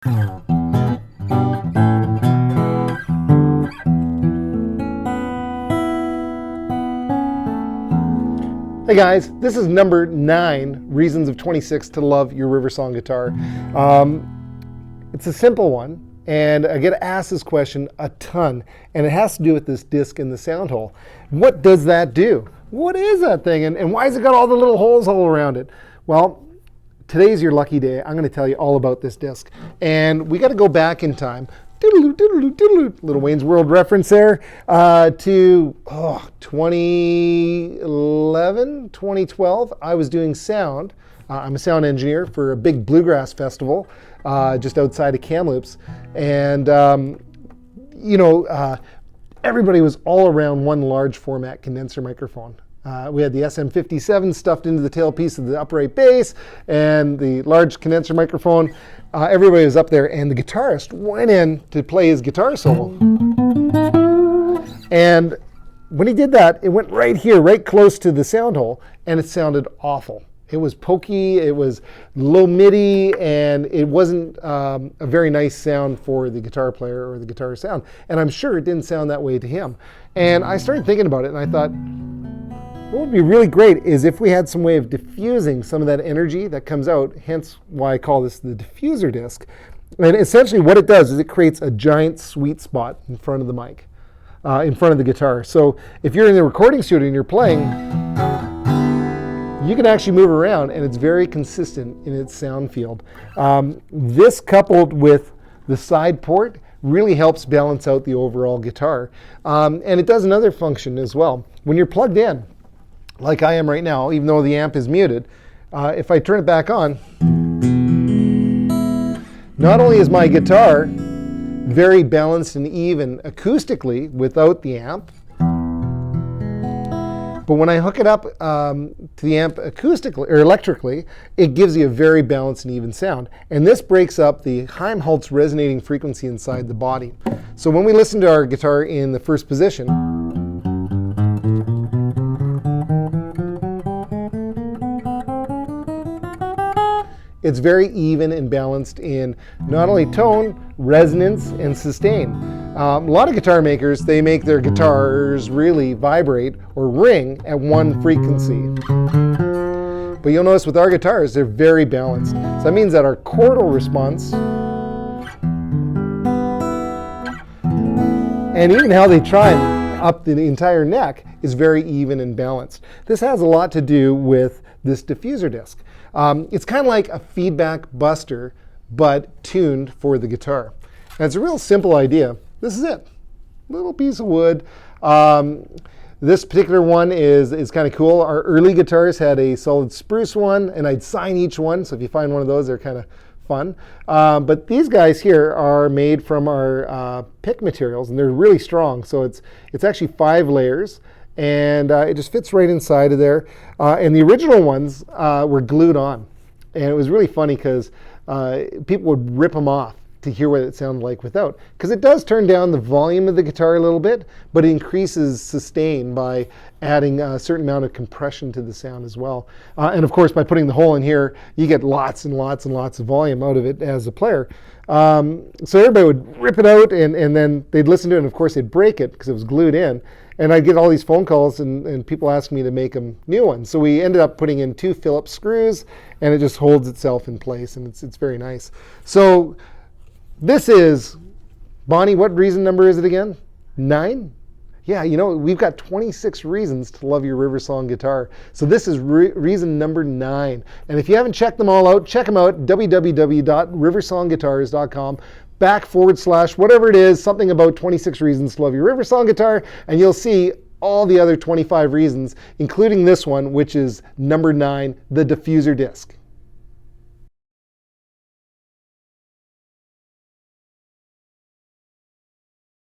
Hey guys, this is number 9 reasons of 26 to love your Riversong guitar. It's a simple one, and I get asked this question a ton, and it has to do with this disc in the sound hole. What does that do? What is that thing, and why has it got all the little holes all around it? Well, today's your lucky day. I'm going to tell you all about this disc, and we got to go back in time. Little Wayne's World reference there, to 2011, 2012. I was doing sound. I'm a sound engineer for a big bluegrass festival just outside of Kamloops. And, everybody was all around one large format condenser microphone. We had the SM57 stuffed into the tailpiece of the upright bass and the large condenser microphone. Everybody was up there, and the guitarist went in to play his guitar solo. And when he did that, it went right here, right close to the sound hole, and it sounded awful. It was pokey, it was low MIDI, and it wasn't a very nice sound for the guitar player or the guitar sound. And I'm sure it didn't sound that way to him. And I started thinking about it, and I thought, what would be really great is if we had some way of diffusing some of that energy that comes out, hence why I call this the diffuser disc. And essentially what it does is it creates a giant sweet spot in front of the mic, in front of the guitar. So if you're in the recording studio and you're playing, you can actually move around, and it's very consistent in its sound field. This coupled with the side port really helps balance out the overall guitar. And it does another function as well. When you're plugged in, like I am right now, even though the amp is muted, if I turn it back on, not only is my guitar very balanced and even acoustically without the amp, but when I hook it up to the amp acoustically or electrically, it gives you a very balanced and even sound. And this breaks up the Helmholtz resonating frequency inside the body. So when we listen to our guitar in the first position, it's very even and balanced in not only tone, resonance, and sustain. A lot of guitar makers, they make their guitars really vibrate or ring at one frequency. But you'll notice with our guitars, they're very balanced. So that means that our chordal response, and even how they try up the entire neck, is very even and balanced. This has a lot to do with this diffuser disc. It's kind of like a feedback buster, but tuned for the guitar. And it's a real simple idea. This is it. Little piece of wood. This particular one is kind of cool. Our early guitars had a solid spruce one, and I'd sign each one. So if you find one of those, they're kind of fun. But these guys here are made from our pick materials, and they're really strong. So it's actually 5 layers. And it just fits right inside of there. And the original ones were glued on. And it was really funny because people would rip them off to hear what it sounded like without. Because it does turn down the volume of the guitar a little bit, but it increases sustain by adding a certain amount of compression to the sound as well. And of course, by putting the hole in here, you get lots and lots and lots of volume out of it as a player. So everybody would rip it out, and then they'd listen to it, and of course they'd break it because it was glued in. And I'd get all these phone calls and people asking me to make them new ones. So we ended up putting in 2 Phillips screws, and it just holds itself in place, and it's very nice. So this is, Bonnie, what reason number is it again? 9? Yeah, we've got 26 reasons to love your Riversong guitar. So this is reason number 9. And if you haven't checked them all out, check them out, www.riversongguitars.com. / whatever it is, something about 26 reasons to love your Riversong guitar, and you'll see all the other 25 reasons, including this one, which is number 9, the diffuser disc.